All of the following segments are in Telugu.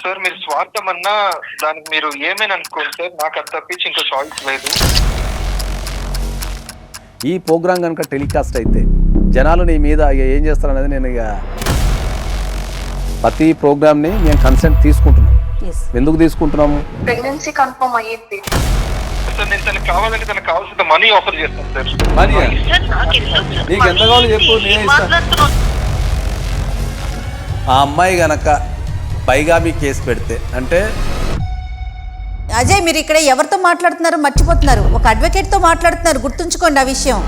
సార్ మీరు స్వార్థం అన్నా దానికి మీరు ఏమైనా అనుకోండి సార్, నాకు అది తప్పించి ఇంకో చాయిస్ లేదు. ఈ ప్రోగ్రాం కనుక టెలికాస్ట్ అయితే జనాలు నీ మీద ఏం చేస్తారనేది నేను ఇక ప్రతి ప్రోగ్రామ్ని మేము కన్సెంట్ తీసుకుంటున్నాం. ఎందుకు తీసుకుంటున్నాము? ప్రెగ్నెన్సీ కన్ఫర్మ్ అయ్యింది సార్. నేను తనకు కావాలంటే తనకు కావాల్సిన మనీ ఆఫర్ చేస్తాను సార్. మనీ నీకు ఎంత కావాలో చెప్పు, నేనే ఇస్తాను. ఆ అమ్మాయి గనక పైగా మీ కేసు పెడితే అంటే అజయ్, మీరు ఇక్కడ ఎవరితో మాట్లాడుతున్నారో మర్చిపోతున్నారు. ఒక అడ్వకేట్ తో మాట్లాడుతున్నారు, గుర్తుంచుకోండి ఆ విషయం.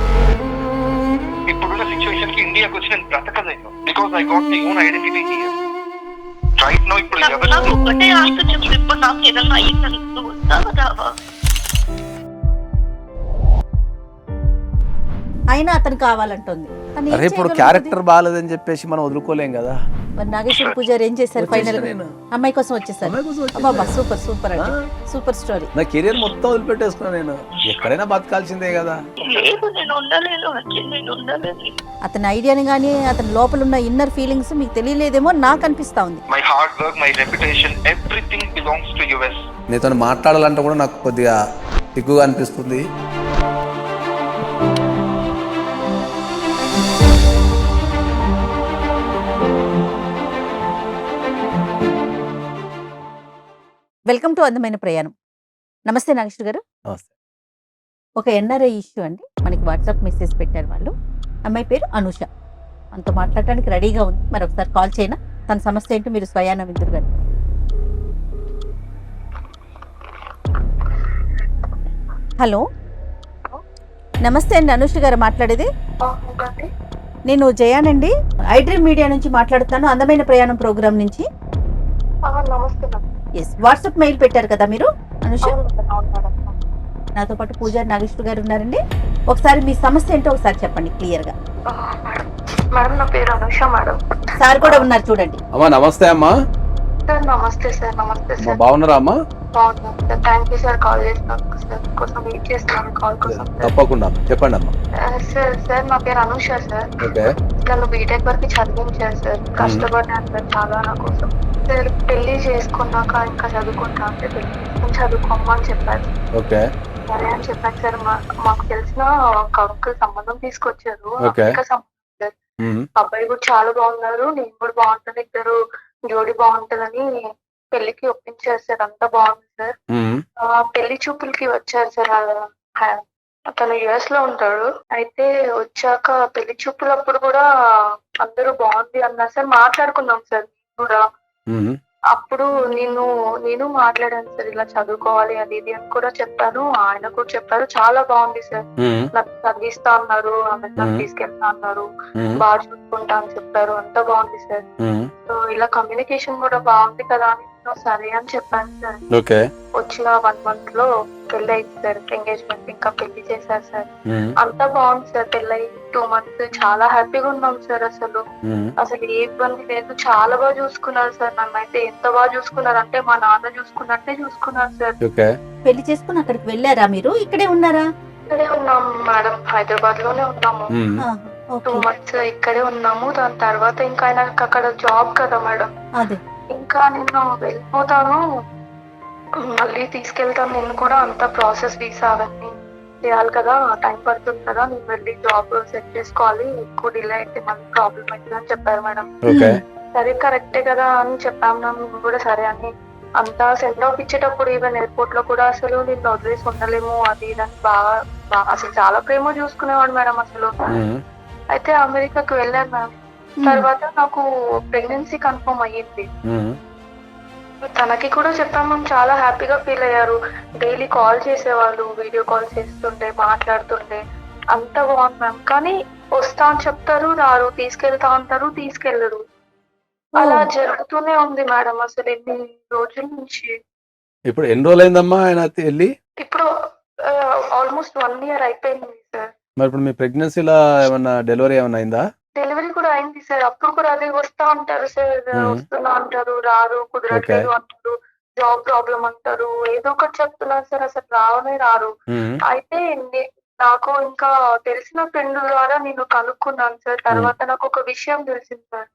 ఇప్పుడున్న సిచ్యువేషన్ కి ఇండియాకి వచ్చి నేను బ్రతకలేను. Because I got my own identity here right now. ఇప్పుడు నాకు ఒకటే ఆశ చెప్పు, ఇప్పుడు నాకు ఏదైనా అయ్యిందని నువ్వు వస్తావా రావా? అయినా అతను కావాలంటుంది. అరే ఇప్పుడు క్యారెక్టర్ బాగాలేదని చెప్పేసి మనం వదులుకోలేం కదా. మరి నాగేశ్వర పూజారి ఏం చేశారు? ఫైనల్ అమ్మాయి కోసం వచ్చేసారు. బాబా సూపర్ సూపర్ అంటే సూపర్ స్టోరీ. నా కెరీర్ మొత్తం వదిలిపెట్టేసుకున్నా నేను. ఎక్కడైనా బతకాల్సిందే కదా. అతని ఐడియాని కానీ అతని లోపల ఉన్న ఇన్నర్ ఫీలింగ్స్ మీకు తెలియలేదేమో నాకు అనిపిస్తా ఉంది. My hard work, my reputation, everything belongs to US. నీతో మాట్లాడాలంటే కూడా నాకు కొద్దిగా సిగ్గుగా అనిపిస్తుంది. వెల్కమ్ టు అందమైన ప్రయాణం. నమస్తే నాగేశ్వర్ గారు. నమస్తే. ఒక ఎన్ఆర్ఐ ఇష్యూ అండి, మనకి వాట్సాప్ మెసేజ్ పెట్టారు వాళ్ళు. అమ్మాయి పేరు అనూష. మనతో మాట్లాడటానికి రెడీగా ఉంది. మరి ఒకసారి కాల్ చేయనా? తన సమస్య ఏంటో మీరు స్వయాన విందురు గారు. హలో, నమస్తే అండి. అనూష గారు మాట్లాడేది? నేను జయానండి, ఐడ్రీమ్ మీడియా నుంచి మాట్లాడుతాను, అందమైన ప్రయాణం ప్రోగ్రామ్ నుంచి. ఎస్, వాట్సాప్ మెయిల్ పెట్టారు కదా మీరు అనుష. నాతో పాటు పూజారి నాగేశ్వర్ గారు ఉన్నారండి. ఒకసారి మీ సమస్య ఏంటో ఒకసారి చెప్పండి క్లియర్ గా. మేడం, నా పేరు అనుష మేడం. సార్ కూడా ఉన్నారు చూడండి. అమ్మా నమస్తే అమ్మా. సార్ నమస్తే సార్. నమస్తే సార్. బాగున్నారా అమ్మా? బాగున్నాను sir. Thank you sir call చేసినందుకు. సార్ కోసం వెయిట్ చేస్తున్నాను కాల్ కోసం. తప్పకుండా చెప్పండి అమ్మా. సార్ నా పేరు అనుష సార్. నన్ను బీటెక్ వరకు చదివించారు సార్. కష్టపడ్డాను సార్ చాలా నా కోసం. సార్ పెళ్లి చేసుకున్నాక ఇంకా చదువుకుంటా అంటే పెళ్లి చేసుకుని చదువుకోమని చెప్పారు. సరే అని చెప్పాను సార్. మాకు తెలిసిన ఒక అంకుల్ సంబంధం తీసుకొచ్చారు. అబ్బాయి కూడా చాలా బాగున్నారు, నేను కూడా బాగుంటాను, ఇద్దరు జోడి బాగుంటుందని పెళ్లికి ఒప్పించారు సార్. అంతా బాగుంది సార్. పెళ్లి చూపులకి వచ్చారు సార్. అతను యుఎస్ లో ఉంటాడు. అయితే వచ్చాక పెళ్లి చూపులప్పుడు కూడా అందరూ బాగుంది అన్నారు సార్. మాట్లాడుకున్నాం సార్ కూడా. అప్పుడు నేను మాట్లాడాను సార్, ఇలా చదువుకోవాలి అది ఇది అని కూడా చెప్పాను. ఆయన కూడా చెప్పారు చాలా బాగుంది సార్, నాకు చదివిస్తా అన్నారు, ఆమె తీసుకెళ్తా అన్నారు, బాగా చూసుకుంటా అని చెప్పారు. అంతా బాగుంది సార్. సో ఇలా కమ్యూనికేషన్ కూడా బాగుంది కదా అని సరే అని చెప్పాను సార్. వచ్చిన 1 month లో పెళ్లి అయింది సార్. ఎంగేజ్మెంట్ ఇంకా పెళ్లి చేశారు సార్. అంతా బాగుంది సార్. పెళ్లి 2 months చాలా హ్యాపీగా ఉన్నాం సార్. అసలు ఏ ఇబ్బంది లేదు. చాలా బాగా చూసుకున్నారు సార్. నన్ను అయితే ఎంత బాగా చూసుకున్నారు అంటే మా నాన్న చూసుకున్నట్టే చూసుకున్నారు సార్. పెళ్లి చేసుకుని అక్కడికి వెళ్ళారా మీరు? ఇక్కడే ఉన్నారా? ఇక్కడే ఉన్నాము మేడం, హైదరాబాద్ లోనే ఉన్నాము. 2 months ఇక్కడే ఉన్నాము. దాని తర్వాత ఇంకా ఆయనకు అక్కడ జాబ్ కదా మేడం. ఇంకా నేను వెళ్ళిపోతాను, మళ్ళీ తీసుకెళ్తాను నేను కూడా. అంత ప్రాసెస్ వీసా అవన్నీ చేయాలి కదా, టైం పడుతుంది కదా, నేను వెళ్ళి జాబ్ సెట్ చేసుకోవాలి, ఎక్కువ డిలే అయితే మళ్ళీ ప్రాబ్లం అవుతుంది అని చెప్పారు మేడం. సరే కరెక్టే కదా అని చెప్పాము మేము కూడా. సరే అని అంతా సెండ్ ఆఫ్ ఇచ్చేటప్పుడు ఈవెన్ ఎయిర్పోర్ట్ లో కూడా అసలు నిన్ను వదిలేసి ఉండలేము అది ఇదని బాగా అసలు చాలా ప్రేమ చూసుకునేవాడు మేడం అసలు. అయితే అమెరికాకు వెళ్ళాను మేడం. తర్వాత నాకు ప్రెగ్నెన్సీ కన్ఫర్మ్ అయ్యింది. తనకి కూడా చెప్పాము. చాలా హ్యాపీగా ఫీల్ అయ్యారు. డైలీ కాల్ చేసేవాళ్ళు, వీడియో కాల్ చేస్తుండే, మాట్లాడుతుండే, అంత బాగుంది మ్యామ్. కానీ వస్తా అని చెప్తారు, రారు, తీసుకెళ్తా అంటారు, తీసుకెళ్లరు. అలా జరుగుతూనే ఉంది మేడం అసలు ఎన్ని రోజుల నుంచి. ఇప్పుడు ఎన్ని రోజులు అయిందమ్మా ఆయన వెళ్ళి? ఇప్పుడు ఆల్మోస్ట్ 1 year అయిపోయింది సార్. మరి ఇప్పుడు మీ ప్రెగ్నెన్సీలో ఏమన్నా డెలివరీ ఏమన్నా అయిందా? డెలివరీ కూడా అయింది సార్. అప్పుడు కూడా అదే వస్తా అంటారు సార్, వస్తున్నా అంటారు, రారు, కుదరట్లేదు అంటారు, జాబ్ ప్రాబ్లం అంటారు, ఏదో ఒకటి చెప్తున్నారు సార్. అసలు రావనే రారు. అయితే నాకు ఇంకా తెలిసిన ఫ్రెండ్ ద్వారా నేను కనుక్కున్నాను సార్. తర్వాత నాకు ఒక విషయం తెలిసింది సార్.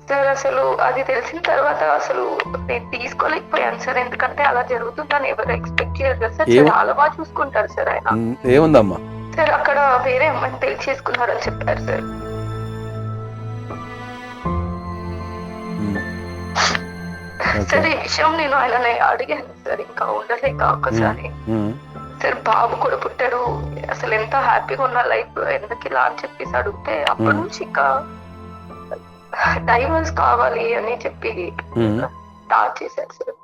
సార్ అసలు అది తెలిసిన తర్వాత అసలు నేను తీసుకోలేకపోయాను సార్. ఎందుకంటే అలా జరుగుతుందని ఎవరు ఎక్స్పెక్ట్ చేయరు కదా సార్. చాలా బాగా చూసుకుంటారు సార్ ఆయన. ఏముందమ్మా సార్ అక్కడ వేరే అమ్మాయిని పెళ్లి చేసుకున్నారని చెప్పారు సార్. సార్ ఈ విషయం నేను ఆయనని అడిగాను సార్, ఇంకా ఉండలేక ఒకసారి. సార్ బాబు కూడా పుట్టాడు, అసలు ఎంత హ్యాపీగా ఉన్న లైఫ్ ఎందుకు ఇలా అని చెప్పేసి అడిగితే అప్పటి నుంచి ఇంకా డైవర్స్ కావాలి అని చెప్పి స్టార్ట్ చేశారు సార్.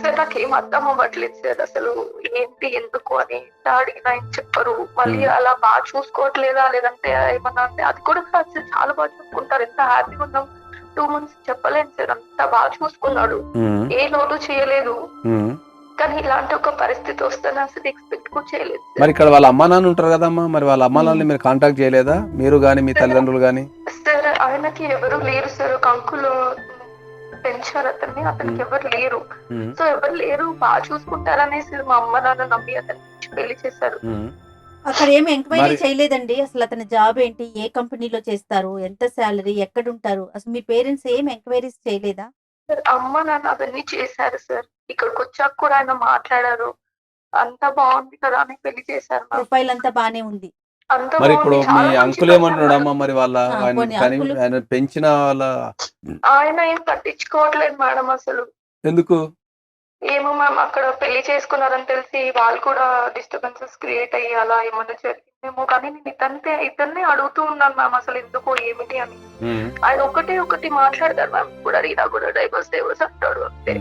సార్ నాకేం అర్థం అవ్వట్లేదు సార్, అసలు ఏంటి ఎందుకు అని ఎంత అడిగినా ఏం చెప్పరు. మళ్ళీ అలా బాగా చూసుకోవట్లేదా లేదంటే ఏమన్నా అంటే అది కూడా కాదు సార్, చాలా బాగా చూసుకుంటారు. ఎంత హ్యాపీగా ఉన్నాం 2 months చెప్పలేను సార్, అంత బాగా చూసుకున్నాడు, ఏ లోటు చేయలేదు. కానీ ఇలాంటి ఒక పరిస్థితి వస్తుందని అసలు ఎక్స్పెక్ట్ కూడా చేయలేదు. మరి ఇక్కడ వాళ్ళ అమ్మా నాన్న ఉంటారు కదమ్మా, మరి వాళ్ళ అమ్మా నాన్నని మీరు కాంటాక్ట్ చేయలేదా మీరు గానీ మీ తల్లిదండ్రులు గానీ? సార్ ఆయనకి ఎవరు లేరు సార్, ఒక అంకులు పెంచారు అతన్ని, అతనికి ఎవరు లేరు. సో ఎవరు లేరు, బాగా చూసుకుంటారనేసి మా అమ్మ నాన్న నమ్మి అతన్ని పెళ్లి చేశారు. అక్కడ ఏమి ఎంక్వైరీ చేయలేదండి అసలు అతని జాబ్ ఏంటి, ఏ కంపెనీలో చేస్తారు, ఎంత శాలరీ, ఎక్కడ ఉంటారు, అసలు మీ పేరెంట్స్ ఏం ఎంక్వైరీస్ చేయలేదా? సార్ అమ్మ నాన్న అవన్నీ చేశారు సార్. ఇక్కడికి వచ్చాక కూడా ఆయన మాట్లాడారు, అంతా బాగుంది కదా అని పెళ్లి చేశారు. ప్రొఫైల్ అంతా బానే ఉంది. మరి ఇప్పుడు మీ అంకుల్ ఏమంటున్నాడు అమ్మా, మరి వాళ్ళ ఆయన పెంచిన వాళ్ళ ఆయన ఏం పట్టించుకోవట్లేదు మేడం అసలు. ఎందుకు? ఏమో మ్యామ్, అక్కడ పెళ్లి చేసుకున్నారని తెలిసి వాళ్ళు కూడా డిస్టర్బెన్సెస్ క్రియేట్ అయ్యి అలా ఏమన్నా జరిగిందేమో. కానీ నేను ఇతన్నే అడుగుతూ ఉన్నాను మ్యామ్, అసలు ఎందుకు ఏమిటి అని. ఆయన ఒకటి మాట్లాడతారు మ్యామ్, కూడా అడిగినా కూడా డైవర్స్ అంటాడు అంతే.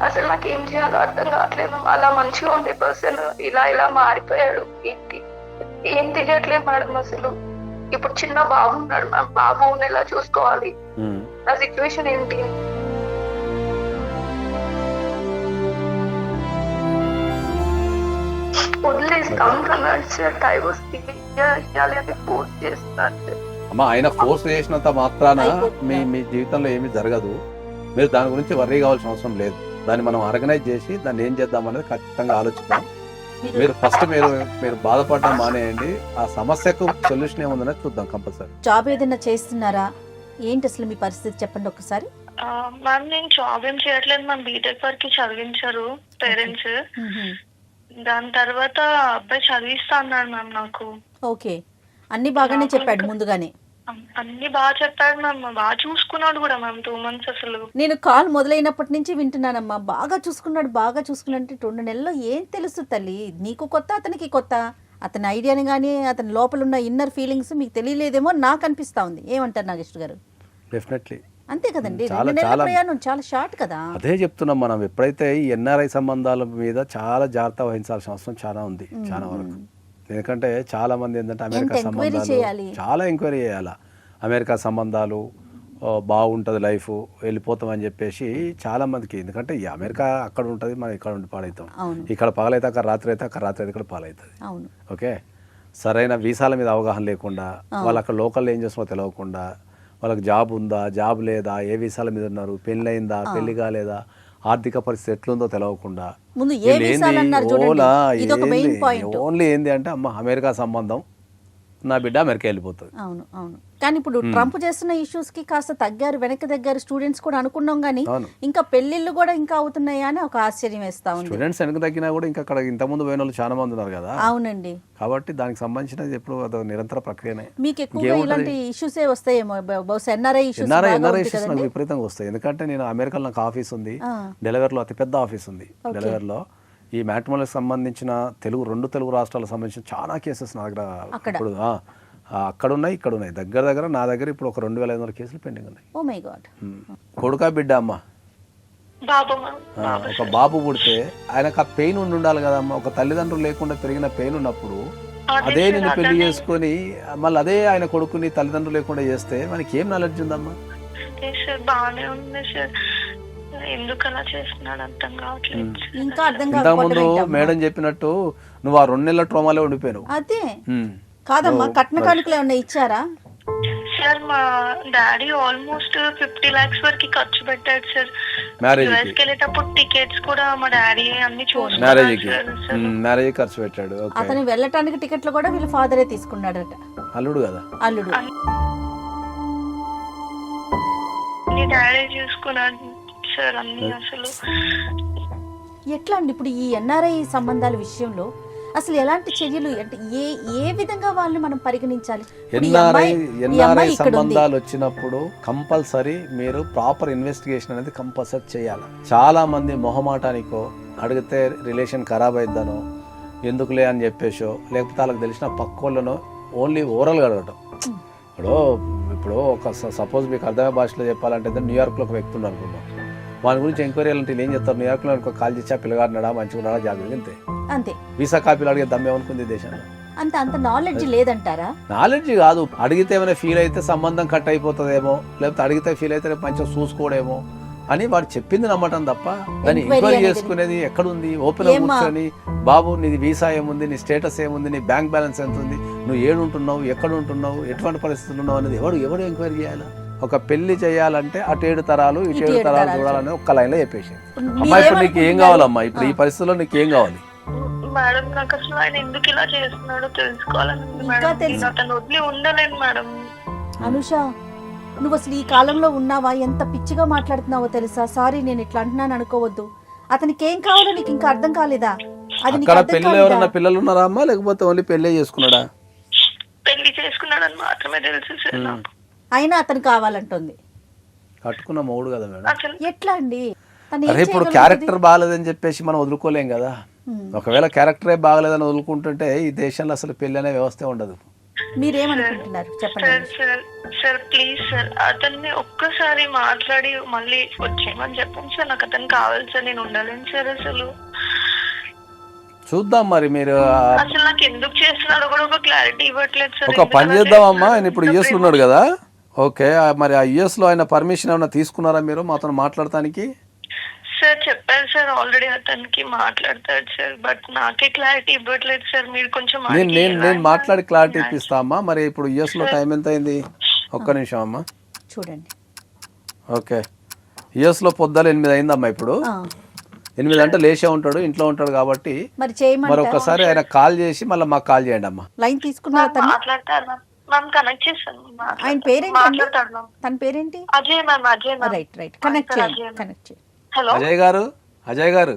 అసలు నాకు ఏం చేయాలో అర్థం కావట్లేదు. అలా మంచిగా ఉండే పర్సన్ ఇలా మారిపోయాడు, ఏంటి ఏం తెలియట్లేదు మేడం అసలు. ఇప్పుడు చిన్న బాబు ఉన్నాడు మ్యామ్, బాబుని ఎలా చూసుకోవాలి, నా సిచ్యువేషన్ ఏంటి? అమ్మా ఆయన ఫోర్స్ చేసినంత మాత్రాన మీ జీవితంలో ఏమీ జరగదు. మీరు దాని గురించి వర్రీ కావాల్సిన అవసరం లేదు. దాన్ని మనం ఆర్గనైజ్ చేసి దాన్ని ఏం చేద్దాం అనేది ఖచ్చితంగా ఆలోచిద్దాం. మీరు ఫస్ట్ మీరు బాధపడడం మానేయండి. ఆ సమస్యకు సొల్యూషన్ ఏముందనేది చూద్దాం కంపల్సరీ. జాబ్ ఏదైనా చేస్తున్నారా ఏంటి అసలు మీ పరిస్థితి చెప్పండి ఒకసారి. మ్యామ్ నేను జాబ్ ఏం చేయట్లేదు మ్యామ్, బీటెక్ వరకు చదివించారు పేరెంట్స్. దాని తర్వాత అబ్బాయి చదివిస్తా అన్నాడు మ్యామ్ నాకు. ఓకే, అన్ని బాగానే చెప్పాడు ముందుగానే? అన్ని బాగా చెప్పాడు మ్యామ్, బాగా చూసుకున్నాడు కూడా మ్యామ్ 2 months. అసలు నేను కాల్ మొదలైనప్పటి నుంచి వింటున్నానమ్మా, బాగా చూసుకున్నాడు అంటే 2 నెలల్లో ఏం తెలుసు తల్లి, నీకు కొత్త అతనికి కొత్త. అతని ఐడియాని కానీ అతని లోపల ఉన్న ఇన్నర్ ఫీలింగ్స్ మీకు తెలియలేదేమో నాకు అనిపిస్తా ఉంది. ఏమంటారు నాగేశ్వర్ గారు? డెఫినెట్లీ అంతే కదండి, 2 నెలల ప్రయాణం చాలా షార్ట్ కదా. అదే చెప్తున్నాం మనం. ఎప్పుడైతే ఈ ఎన్ఆర్ఐ సంబంధాల మీద చాలా జాగ్రత్త వహించాల్సిన అవసరం చాలా ఉంది, చాలా వరకు. ఎందుకంటే చాలా మంది ఏంటంటే అమెరికా సంబంధాలు చాలా ఎంక్వైరీ చేయాలా, అమెరికా సంబంధాలు బాగుంటుంది లైఫ్ వెళ్ళిపోతామని చెప్పేసి చాలా మందికి. ఎందుకంటే ఈ అమెరికా అక్కడ ఉంటుంది, మనం ఇక్కడ ఉండి పాలవుతాం. ఇక్కడ పగలైతే అక్కడ రాత్రి అయితే అక్కడ రాత్రి అయితే ఇక్కడ పాలవుతుంది. ఓకే, సరైన వీసాల మీద అవగాహన లేకుండా, వాళ్ళు అక్కడ లోకల్లో ఏం చేస్తున్నారో తెలియకుండా, వాళ్ళకి జాబ్ ఉందా జాబ్ లేదా, ఏ వీసాల మీద ఉన్నారు, పెళ్ళయిందా పెళ్లి కాలేదా, ఆర్థిక పరిస్థితి ఎట్లుందో తెలియకుండా ఓన్లీ ఏంది అంటే అమ్మ అమెరికా సంబంధం, నా బిడ్డ అమెరికా వెళ్ళిపోతుంది. అవును అవును. కానీ ఇప్పుడు ట్రంప్ చేస్తున్న ఇష్యూస్ కి కాస్త తగ్గారు, వెనక్కి తగ్గారు స్టూడెంట్స్ కూడా అనుకున్నాం. కానీ ఇంకా పెళ్లిళ్ళు కూడా ఇంకా అవుతున్నాయా అని ఒక ఆశ్చర్యం వేస్తా ఉంది. స్టూడెంట్స్ వెనక తగ్గినా కూడా ఇంకా అక్కడ ఇంతకుముందు పోయిన వాళ్ళు చాలా మంది ఉన్నారు కదా. అవునండి. కాబట్టి దానికి సంబంధించినది ఎప్పుడు అదో నిరంతర ప్రక్రియనే. మీకు ఎక్కువగా ఇలాంటి ఇష్యూస్ వస్తాయేమో, బహుశా ఎన్ఆర్ఐ ఇష్యూస్ నాకు విపరీతంగా వస్తాయి. ఎందుకంటే నేను అమెరికాలో నాకు ఆఫీస్ ఉంది, డెలవేర్లో అతిపెద్ద ఆఫీస్ ఉంది. డెలవేర్లో ఈ మ్యాట్రిమోనీకి సంబంధించిన 2 తెలుగు రాష్ట్రాలకు సంబంధించిన చాలా కేసెస్ నా దగ్గర ఇప్పుడు అక్కడ ఉన్నాయి, ఇక్కడ ఉన్నాయి. దగ్గర నా దగ్గర ఇప్పుడు ఒక 2500 కేసులు పెండింగ్ ఉన్నాయి. Oh my god. కొడుకా బిడ్డ అమ్మ? ఒక బాబు పుడితే ఆయనకు ఆ పెయిన్ ఉండాలి కదమ్మా. ఒక తల్లిదండ్రులు లేకుండా పెరిగిన పెయిన్ ఉన్నప్పుడు అదే నేను పెళ్లి చేసుకొని మళ్ళీ అదే ఆయన కొడుకుని తల్లిదండ్రులు లేకుండా చేస్తే మనకి ఏం నాలెడ్జ్ ఉందమ్మా? ఇంతకుముందు మేడం చెప్పినట్టు నువ్వు ఆ 2 నెలల ట్రోమాలో ఉండిపోయావు. అదే కాదమ్మా, కట్న కానుకలు ఏమన్నా ఇచ్చారా? సార్ మా డాడీ ఆల్మోస్ట్ 50 lakhs వరకు ఖర్చు పెట్టాడు సార్. మ్యారేజ్ యుఎస్ కి వెళ్ళేటప్పుడు టికెట్స్ కూడా మా డాడీ అన్ని మ్యారేజ్ చూసుకున్నారు. ఖర్చు పెట్టాడు. ఓకే. అతను వెళ్ళటానికి టికెట్లు కూడా వీళ్ళ ఫాదరే తీసుకున్నాడట. అల్లుడు కదా. అల్లుడు. డాడీ చూసుకున్నాడు సార్ అన్ని. అసలు ఎట్లా అండి ఇప్పుడు ఈ ఎన్ఆర్ఐ సంబంధాల విషయంలో అసలు ఎలాంటి చర్యలు అంటే ఏ విధంగా వాళ్ళని మనం పరిగణించాలి? ఎన్ఆర్ఐ సంబంధాలు వచ్చినప్పుడు కంపల్సరీ మీరు ప్రాపర్ ఇన్వెస్టిగేషన్ అనేది కంపల్సరీ చేయాలి. చాలా మంది మొహమాటానికో అడిగితే రిలేషన్ ఖరాబ్ అయిద్దనో ఎందుకులే అని చెప్పేసో లేకపోతే వాళ్ళకి తెలిసిన పక్కోళ్ళనో ఓన్లీ ఓరల్గా అడగటం. ఇప్పుడు ఒక సపోజ్ మీకు అర్థమయ్యే భాషలో చెప్పాలంటే న్యూయార్క్లో ఒక వ్యక్తి ఉన్నారు అనుకుందాం. వాని గురించి ఎంక్వైరీ అంటే ఏం చెప్తారు? న్యూయార్క్లో కాల్ చేసి పిల్లగాడినాడా మంచిగా ఉన్నాడా జాగ్రత్త అంతే. అంతే. వీసా కాపీలు అడిగే దమ్మే అనుకుంది దేశంలో. అంత నాలెడ్జ్ లేదంటారా? నాలెడ్జ్ కాదు, అడిగితే ఏమైనా ఫీల్ అయితే సంబంధం కట్ అయిపోతుందేమో, లేకపోతే అడిగితే ఫీల్ అయితే మంచిగా చూసుకోవడేమో అని వాడు చెప్పింది నమ్మటం తప్ప దాన్ని ఎంక్వైరీ చేసుకునేది ఎక్కడుంది? ఓపెన్ కూర్చొని బాబు నీది వీసా ఏముంది, నీ స్టేటస్ ఏముంది, నీ బ్యాంక్ బ్యాలెన్స్ ఎంత ఉంది, నువ్వు ఏడుంటున్నావు, ఎక్కడ ఉంటున్నావు, ఎటువంటి పరిస్థితులు ఉన్నావు అనేది ఎవడు ఎంక్వైరీ చేయాలి? ఒక పెళ్లి చేయాలంటే అటు 7 తరాలు ఇటు 7 తరాలు చూడాలని ఒక్క లైన్లో చెప్పేసి అమ్మా ఇప్పుడు నీకు ఏం కావాలమ్మా? ఇప్పుడు ఈ పరిస్థితుల్లో నీకు ఏం కావాలి? మేడం నాకు అసలు ఆయన ఎందుకు ఇలా చేస్తున్నాడో తెలుసుకోవాలని మేడం. అతను వదిలి ఉండలేను మేడం. అనుష నువ్వు అసలు ఈ కాలంలో ఉన్నావా? ఎంత పిచ్చిగా మాట్లాడుతున్నావో తెలుసా? సారీ నేను ఇట్లా అంటున్నాను అనుకోవద్దు. అతనికి ఏం కావాలో నీకు ఇంకా అర్థం కాలేదా? అది అక్కడ పెళ్లి ఎవరన్నా పిల్లలు ఉన్నారా అమ్మా, లేకపోతే ఓన్లీ పెళ్లి చేసుకున్నాడా? పెళ్లి చేసుకున్నాడని మాత్రమే తెలుసు సార్ నాకు. అయినా అతను కావాలంటుంది. కట్టుకున్న మూడు కదా మేడం. ఎట్లా అండి? అరే ఇప్పుడు క్యారెక్టర్ బాగాలేదని చెప్పేసి మనం వదులుకోలేం కదా. ఒకవేళ క్యారెక్టరే బాగలేదని వదులుకుంటుంటే ఈ దేశంలో అసలు పెళ్లి అనే వ్యవస్థ ఉండదు. మీరేమనుకుంటున్నారు చెప్పండి సార్. ప్లీజ్ సార్ అతన్ని ఒక్కసారి మాట్లాడి మళ్ళీ వచ్చేయమని చెప్పండి సార్. నాకు అతను కావాలి సార్, నేను ఉండలేను సార్. అసలు చూద్దాం మరి మీరు అసలు నాకు ఎందుకు చేస్తున్నాడో కూడా ఒక క్లారిటీ ఇవ్వట్లేదు సార్. ఒక పని చేద్దామమ్మా, ఆయన ఇప్పుడు యుఎస్ లో ఉన్నాడు కదా. ఓకే, మరి ఆ యుఎస్ లో ఆయన పర్మిషన్ ఏమైనా తీసుకున్నారా మీరు మాతో మాట్లాడటానికి? సార్ చెప్పారు సార్ ఆల్రెడీ అతనికి మాట్లాడతాడు సార్, బట్ నాకే క్లారిటీ ఇవ్వట్లేదు సార్. మీరు కొంచెం నేను మాట్లాడి క్లారిటీ ఇప్పిస్తా అమ్మా. మరి ఇప్పుడు యుఎస్ లో టైం ఎంత అయింది? ఒక్క నిమిషం అమ్మా చూడండి. ఓకే, యుఎస్ లో పొద్దున 8 అయిందమ్మా. ఇప్పుడు 8 అంటే లేచే ఉంటాడు, ఇంట్లో ఉంటాడు కాబట్టి మరి ఒక్కసారి ఆయన కాల్ చేసి మళ్ళీ మాకు కాల్ చేయండి అమ్మా. లైన్ తీసుకున్నా మాట్లాడతాను. కనెక్ట్ చేస్తాను. ఆయన పేరేంటి? తన పేరేంటి? Ajay ma'am. Ajay ma'am. Right connect చేయండి. హలో అజయ్ గారు.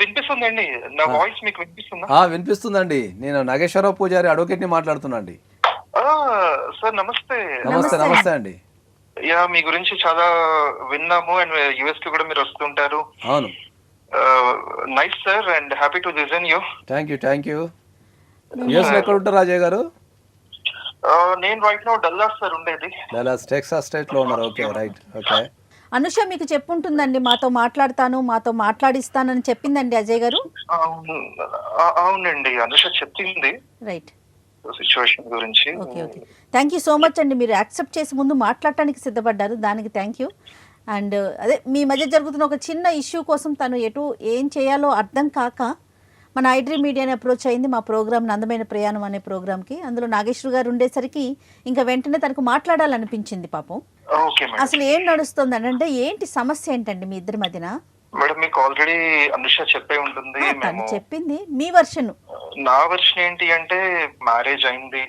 వినిపిస్తుందండి నా వాయిస్? మీకు వినిపిస్తుందా? వినిపిస్తుందండి. నేను నాగేశ్వరరావు పూజారి అడ్వకేట్ ని మాట్లాడుతున్నాండి. సార్ నమస్తే. నమస్తే అండి. యా మీ గురించి చాలా విన్నాము అండ్ యుఎస్ కి కూడా మీరు వస్తుంటారు. అవును. Nice sir and happy to listen you. Thank you. US లో ఎక్కడ ఉంటారు అజయ్ గారు? నేను రైట్ నౌ డల్లాస్ సార్ ఉండేది. డల్లాస్ టెక్సాస్ స్టేట్ లో ఉన్నారు. Okay right. ఓకే. అనుష మీకు చెప్పుంటుందండి మాతో మాట్లాడిస్తానని చెప్పిందండి అజయ్ గారు. అవునండి అనుష చెప్పింది. రైట్. సిచువేషన్ గురించి. Okay. Thank you so much అండి. మీరు యాక్సెప్ట్ చేసి ముందు మాట్లాడటానికి సిద్ధపడ్డారు, దానికి థ్యాంక్ యూ. అండ్ అదే మీ మధ్య జరుగుతున్న ఒక చిన్న ఇష్యూ కోసం తను ఏం చేయాలో అర్థం కాక మన ఐడ్రీమ్ మీడియాని అప్రోచ్ అయింది మా ప్రోగ్రామ్ అందమైన ప్రయాణం అనే ప్రోగ్రామ్కి. అందులో నాగేశ్వర్ గారు ఉండేసరికి ఇంకా వెంటనే తనకు మాట్లాడాలనిపించింది పాపం. అసలు ఏం నడుస్తుంది అంటే ఏంటి సమస్య ఏంటండి మీ ఇద్దరి మధ్యన? మేడం మీకు ఆల్రెడీ అనుష చెప్పే ఉంటుంది. తను చెప్పింది మీ వర్షన్. నా వర్షన్ ఏంటి అంటే మ్యారేజ్ అయింది,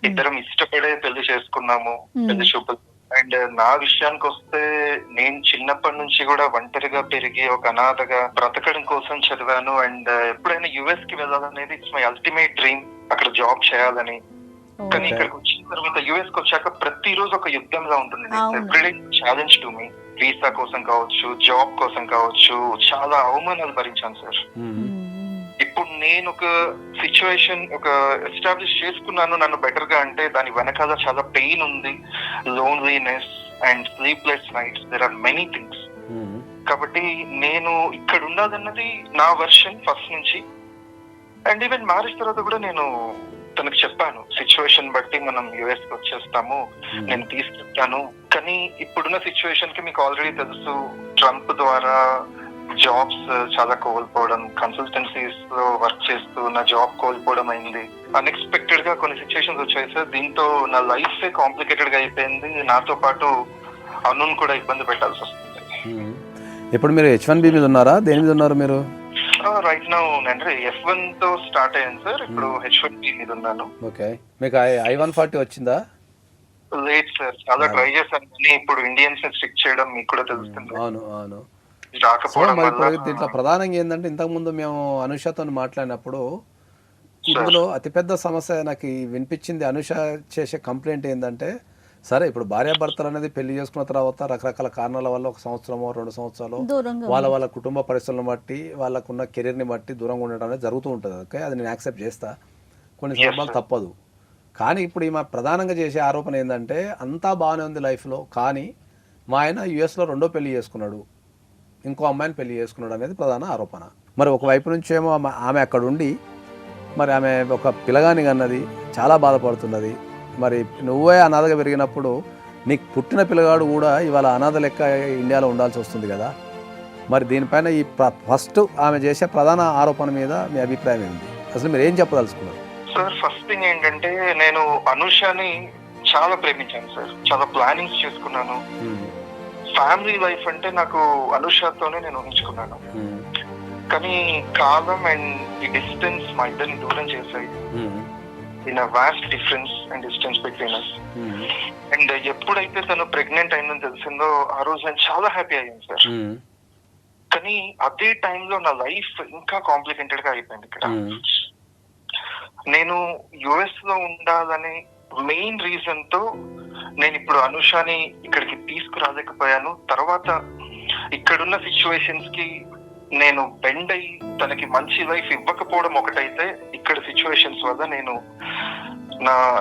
ఇద్దరం ఇష్టపడే పెళ్లి చేసుకున్నాము, పెళ్లి చూపులు. అండ్ నా విషయానికి వస్తే నేను చిన్నప్పటి నుంచి కూడా ఒంటరిగా పెరిగి ఒక అనాథగా బ్రతకడం కోసం చదివాను. అండ్ ఎప్పుడైనా యుఎస్ కి వెళ్ళాలనేది ఇట్స్ మై అల్టిమేట్ డ్రీమ్, అక్కడ జాబ్ చేయాలని. కానీ ఇక్కడికి వచ్చిన తర్వాత యుఎస్ కి వచ్చాక ప్రతిరోజు ఒక యుద్ధంలా ఉంటుంది. Everyday challenge to me. Visa కోసం కావచ్చు, జాబ్ కోసం కావచ్చు, చాలా అవమానాలు భరించాను సార్. ఇప్పుడు నేను ఒక సిచ్యువేషన్ ఎస్టాబ్లిష్ చేసుకున్నాను నన్ను బెటర్ గా అంటే దాని వెనకాల చాలా పెయిన్ ఉంది, loneliness and sleepless nights. There are many things. కాబట్టి నేను ఇక్కడ ఉన్నదన్నది నా వర్షన్ ఫస్ట్ నుంచి. అండ్ ఈవెన్ మ్యారేజ్ తర్వాత కూడా నేను తనకు చెప్పాను సిచ్యువేషన్ బట్టి మనం యుఎస్ కి వచ్చేస్తాము, నేను తీసుకెళ్తాను. కానీ ఇప్పుడున్న సిచ్యువేషన్ కి మీకు ఆల్రెడీ తెలుసు, ట్రంప్ ద్వారా జాబ్స్ చాలా కోల్పోవడం, కన్సల్టెన్సీస్ లో వర్క్ చేస్తూ నా జాబ్ కోల్పోవడం అయింది. అన్ఎక్స్పెక్టెడ్ గా కొన్ని సిచ్యువేషన్స్ వచ్చాయి సార్. దీంతో నా లైఫ్ కాంప్లికేటెడ్ గా అయిపోయింది. నాతో పాటు అనును కూడా ఇబ్బంది పెట్టాల్సి వస్తుంది. ఇప్పుడు మీరు H1B మీద ఉన్నారా, దేని మీద ఉన్నారు మీరు? రైట్ నౌ అంటే F1 తో స్టార్ట్ అయ్యాను సార్, ఇప్పుడు H1B మీద ఉన్నాను. ఓకే, మీకు I-140 వచ్చిందా? లేదు సార్, చాలా ట్రై చేశాను కానీ ఇప్పుడు ఇండియన్స్ ని స్ట్రిక్ట్ చేయడం మీకు కూడా తెలుస్తుంది. అవును అవును. రాకపోవడం వల్ల దీంట్లో ప్రధానంగా ఏంటంటే, ఇంతకుముందు మేము అనుషతో మాట్లాడినప్పుడు ఇందులో అతిపెద్ద సమస్య నాకు వినిపించింది. అనుష చేసే కంప్లైంట్ ఏంటంటే, సరే ఇప్పుడు భార్యాభర్తలు అనేది పెళ్లి చేసుకున్న తర్వాత రకరకాల కారణాల వల్ల 1 సంవత్సరమో 2 సంవత్సరాలు వాళ్ళ కుటుంబ పరిస్థితులను బట్టి వాళ్ళకున్న కెరీర్ని బట్టి దూరంగా ఉండడం అనేది జరుగుతూ ఉంటుంది. ఓకే, అది నేను యాక్సెప్ట్ చేస్తా, కొన్ని సందర్భాలు తప్పదు. కానీ ఇప్పుడు ఈమె ప్రధానంగా చేసే ఆరోపణ ఏంటంటే, అంతా బాగానే ఉంది లైఫ్లో, కానీ మా ఆయన యుఎస్లో 2వ పెళ్లి చేసుకున్నాడు, ఇంకో అమ్మాయిని పెళ్లి చేసుకున్నాడు అనేది ప్రధాన ఆరోపణ. మరి ఒకవైపు నుంచి ఏమో ఆమె అక్కడ ఉండి మరి ఆమె ఒక పిల్లగాని కన్నది, చాలా బాధపడుతున్నది. మరి నువ్వే అనాథగా పెరిగినప్పుడు నీకు పుట్టిన పిల్లగాడు కూడా ఇవాళ అనాథ లెక్క ఇండియాలో ఉండాల్సి వస్తుంది కదా. మరి దీనిపైన ఈ ఫస్ట్ ఆమె చేసే ప్రధాన ఆరోపణ మీద మీ అభిప్రాయం ఏంటి? అసలు మీరు ఏం చెప్పదలుచుకున్నారు? సార్, ఫస్ట్ థింగ్ ఏంటంటే, నేను అనుషని చాలా ప్రేమించాను సార్, చాలా ప్లానింగ్స్ చేసుకున్నాను. ఫ్యామిలీ లైఫ్ అంటే నాకు అనుషతోనే నేను ఊహించుకున్నాను. కానీ కాలం అండ్ ఈ డిస్టెన్స్ మా ఇద్దరిని దూరం చేశాయి. In a vast difference and distance between us. And ఎప్పుడైతే తను ప్రెగ్నెంట్ అయిందని తెలిసిందో ఆ రోజు నేను చాలా హ్యాపీ అయ్యాను సార్. కానీ అదే టైంలో నా లైఫ్ ఇంకా కాంప్లికేటెడ్ గా అయిపోయింది. ఇక్కడ నేను యుఎస్ లో ఉండాలనే మెయిన్ రీజన్ తో నేను ఇప్పుడు అనుషాని ఇక్కడికి తీసుకురాలేకపోయాను. తర్వాత ఇక్కడున్న సిచ్యువేషన్స్ కి నేను బెండ్ అయ్యి తనకి మంచి లైఫ్ ఇవ్వకపోవడం ఒకటైతే, ఇక్కడ సిచ్యువేషన్స్ వల్ల నేను